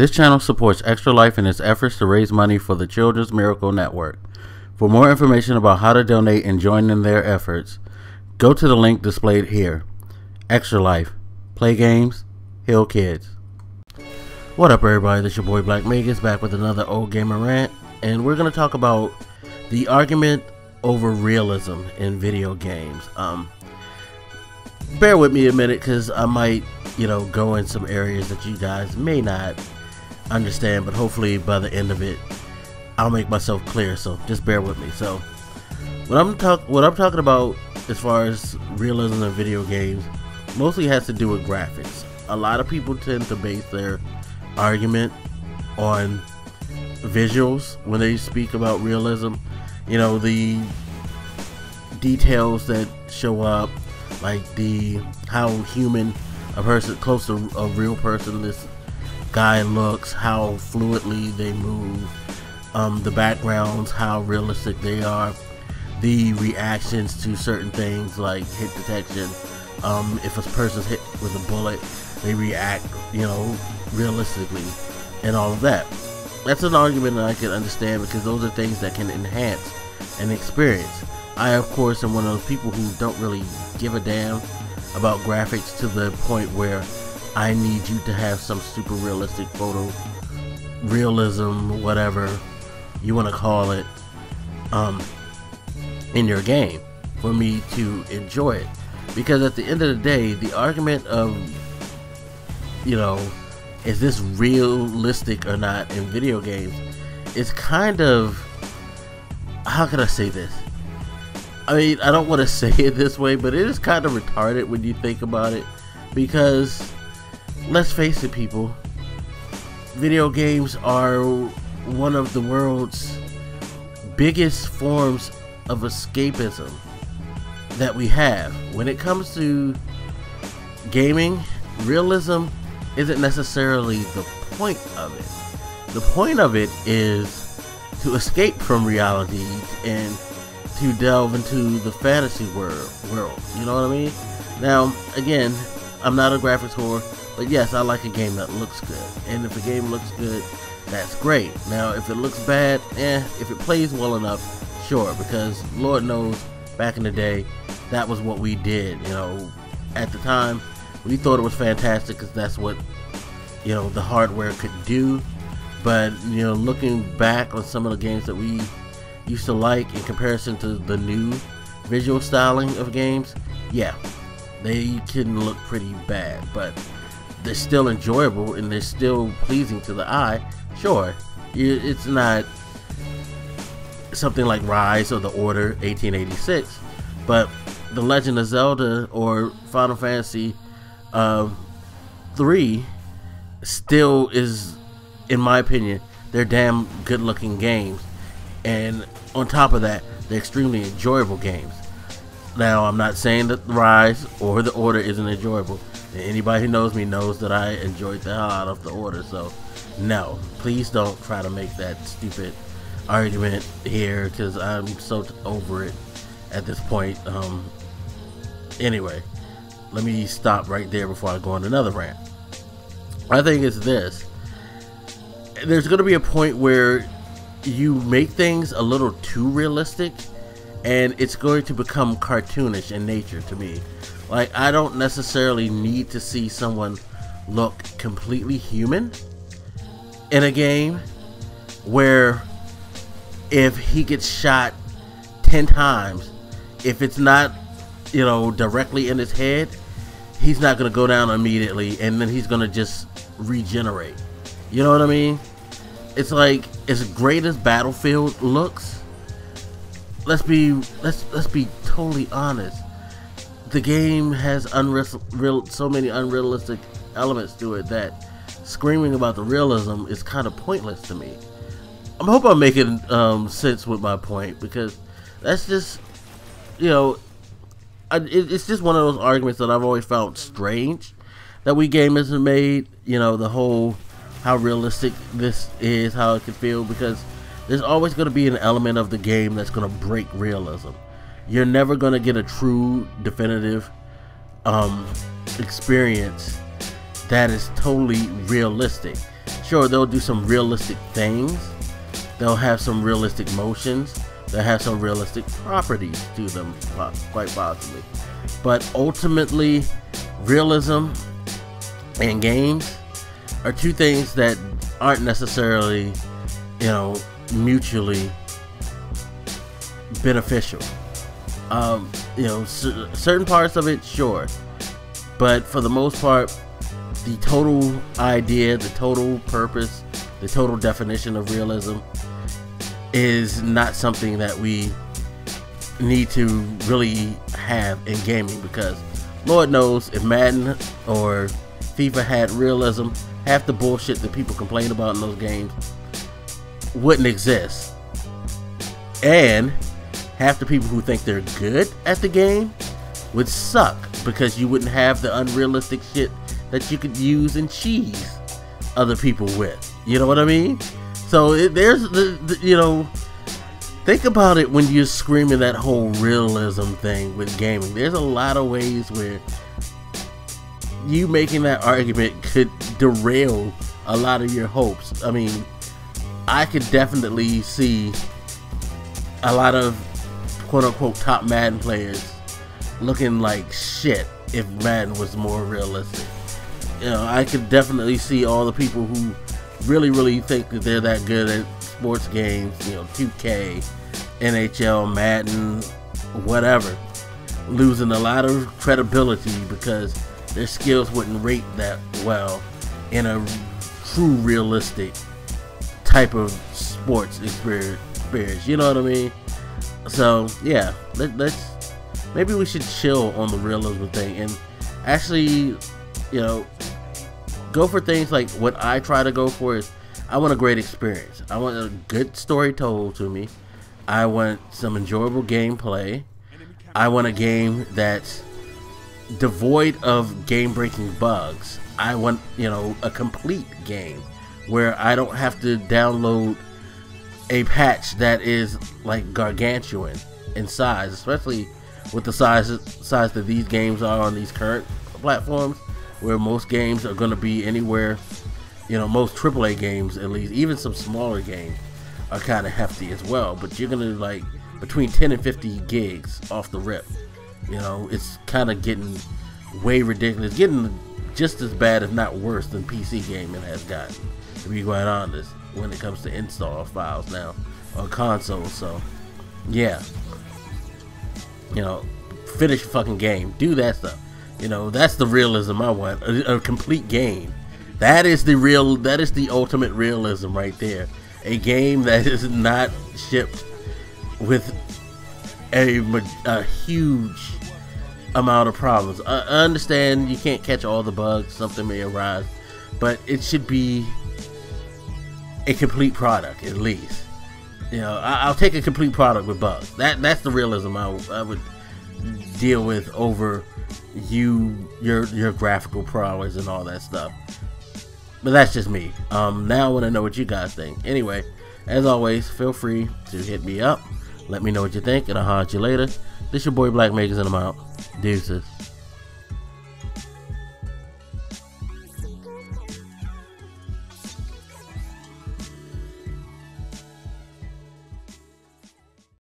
This channel supports Extra Life in its efforts to raise money for the Children's Miracle Network. For more information about how to donate and join in their efforts, go to the link displayed here. Extra Life. Play games, heal kids. What up, everybody? This is your boy Black Magus back with another Old Gamer Rant, and we're going to talk about the argument over realism in video games. Bear with me a minute because I might, go in some areas that you guys may not understand, but hopefully by the end of it I'll make myself clear, so just bear with me. So what I'm talking about as far as realism in video games mostly has to do with graphics. A lot of people tend to base their argument on visuals when they speak about realism. The details that show up, like how human a person, close to a real person this guy looks, how fluidly they move, the backgrounds, how realistic they are, the reactions to certain things like hit detection. If a person's hit with a bullet, they react, realistically, and all of that. That's an argument that I can understand because those are things that can enhance an experience. I, of course, am one of those people who don't really give a damn about graphics to the point where I need you to have some super realistic photo realism, whatever you want to call it, in your game for me to enjoy it. Because at the end of the day, the argument of, is this realistic or not in video games is kind of, how can I say this? I mean, I don't want to say it this way, but it is kind of retarded when you think about it, because let's face it, people, video games are one of the world's biggest forms of escapism that we have. When it comes to gaming, realism isn't necessarily the point of it. The point of it is to escape from reality and to delve into the fantasy world. You know what I mean? Now, again, I'm not a graphics whore, but yes, I like a game that looks good. And if a game looks good, that's great. Now, if it looks bad, if it plays well enough, sure, because Lord knows, back in the day, that was what we did. At the time, we thought it was fantastic because that's what, the hardware could do. But, looking back on some of the games that we used to like in comparison to the new visual styling of games, yeah, they can look pretty bad, but they're still enjoyable and they're still pleasing to the eye. Sure, it's not something like Rise or The Order 1886, but The Legend of Zelda or Final Fantasy 3 still is, in my opinion, they're damn good looking games, and on top of that, they're extremely enjoyable games. Now, I'm not saying that Rise or The Order isn't enjoyable. Anybody who knows me knows that I enjoyed the hell out of The Order, so no, please don't try to make that stupid argument here, because I'm so over it at this point. Anyway, let me stop right there before I go on another rant. I think it's this: there's going to be a point where you make things a little too realistic and it's going to become cartoonish in nature to me. Like, I don't necessarily need to see someone look completely human in a game where if he gets shot 10 times, if it's not, directly in his head, he's not going to go down immediately and then he's going to just regenerate. You know what I mean? It's like, as great as Battlefield looks, let's be totally honest. The game has so many unrealistic elements to it that screaming about the realism is kind of pointless to me. I hope I'm making sense with my point, because that's just, it's just one of those arguments that I've always found strange that we gamers have made. The whole how realistic this is, how it can feel, because there's always going to be an element of the game that's going to break realism. You're never going to get a true, definitive experience that is totally realistic. Sure, they'll do some realistic things. They'll have some realistic motions. They'll have some realistic properties to them, quite possibly. But ultimately, realism and games are two things that aren't necessarily, you know, mutually beneficial. You know, certain parts of it, sure, but for the most part, the total idea, the total purpose, the total definition of realism is not something that we need to really have in gaming, because Lord knows if Madden or FIFA had realism, half the bullshit that people complain about in those games wouldn't exist, and half the people who think they're good at the game would suck, because you wouldn't have the unrealistic shit that you could use and cheese other people with. You know what I mean? So there's the you know, think about it when you're screaming that whole realism thing with gaming. There's a lot of ways where you making that argument could derail a lot of your hopes. I mean, I could definitely see a lot of quote-unquote top Madden players looking like shit if Madden was more realistic. You know, I could definitely see all the people who really think that they're that good at sports games, you know, 2K, NHL, Madden, whatever, losing a lot of credibility because their skills wouldn't rate that well in a true realistic type of sports experience. You know what I mean? So yeah, let's maybe we should chill on the realism thing and actually, you know, go for things like what I try to go for is I want a great experience. I want a good story told to me. I want some enjoyable gameplay. I want a game that's devoid of game-breaking bugs. I want, you know, a complete game where I don't have to download a patch that is like gargantuan in size, especially with the size that these games are on these current platforms, where most games are going to be anywhere, you know, most AAA games at least, even some smaller games are kind of hefty as well, but you're going to like between 10 and 50 gigs off the rip. You know, it's kind of getting way ridiculous, getting just as bad if not worse than PC gaming has gotten, to be quite honest, when it comes to install files now on consoles. So yeah, you know, finish a fucking game, do that stuff. You know, that's the realism I want, a complete game. That is the ultimate realism right there. A game that is not shipped with a huge amount of problems. I understand you can't catch all the bugs, something may arise, but it should be a complete product at least. You know, I'll take a complete product with bugs. That's the realism I would deal with over your graphical prowess and all that stuff. But that's just me. Now I want to know what you guys think. Anyway, as always, feel free to hit me up. Let me know what you think, and I'll holler at you later. This your boy Black Makers, and I'm out. Deuces.